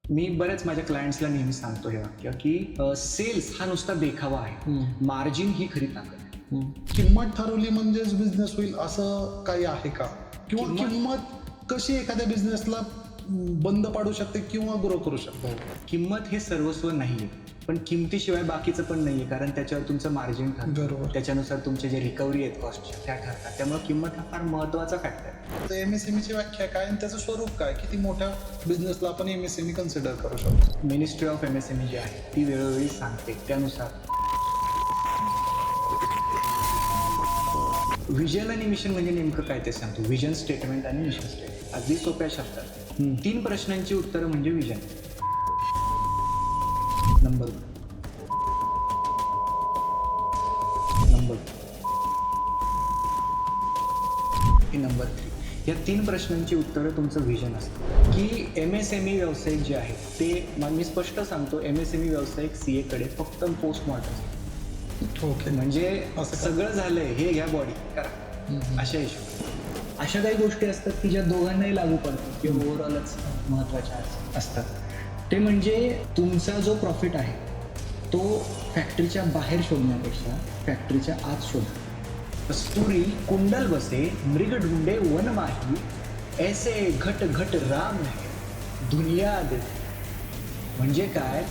मी बऱ्याच माझ्या क्लायंट्सला नेहमी सांगतो हे वाक्य की सेल्स हा नुसता देखावा आहे, मार्जिन ही खरी ताकद आहे. किंमत ठरवली म्हणजेच बिझनेस होईल असं काही आहे का? किंवा किंमत कशी एखाद्या बिझनेसला बंद पाडू शकते किंवा ग्रो करू शकते? किंमत हे सर्वस्व नाहीये, पण किमतीशिवाय बाकीचं पण नाहीये, कारण त्याच्यावर तुमचं मार्जिन ठरतं, त्याच्यानुसार तुमचे जे रिकव्हरी आहेत कॉस्टच्या त्या ठरतात. त्यामुळे किंमत हा फार महत्वाचा फॅक्टर आहे. तर एमएसएमईची व्याख्या काय आणि त्याचं स्वरूप काय? किती मोठ्या बिझनेसला आपण एमएसएमई कन्सिडर करू शकतो? मिनिस्ट्री ऑफ एमएसएमई जी आहे ती वेळोवेळी सांगते, त्यानुसार व्हिजन आणि मिशन म्हणजे नेमकं काय ते सांगतो. व्हिजन स्टेटमेंट आणि मिशन स्टेटमेंट अगदी सोप्या शब्दात 3 प्रश्नांची उत्तरं म्हणजे व्हिजन. नंबर 1, नंबर 2, नंबर 3 या 3 प्रश्नांची उत्तरं तुमचं व्हिजन असतं. की एमएसएमई व्यावसायिक जे आहेत ते मी स्पष्ट सांगतो, एमएसएमई व्यावसायिक सीए कडे फक्त पोस्टमॉर्टम. ओके, म्हणजे सगळं झालंय, हे घ्या बॉडी करा, अशा हिशोबाने. अशा काही गोष्टी असतात की ज्या दोघांनाही लागू पडतात किंवा ओव्हरऑलच महत्त्वाच्या असतात. ते म्हणजे तुमचा जो प्रॉफिट आहे तो फॅक्टरीच्या बाहेर शोधण्यापेक्षा फॅक्टरीच्या आत शोधा. कस्तुरी कुंडल बसे मृग ढूंढे वन माही, ऐसे घट घट राम है दुनिया दे. म्हणजे काय,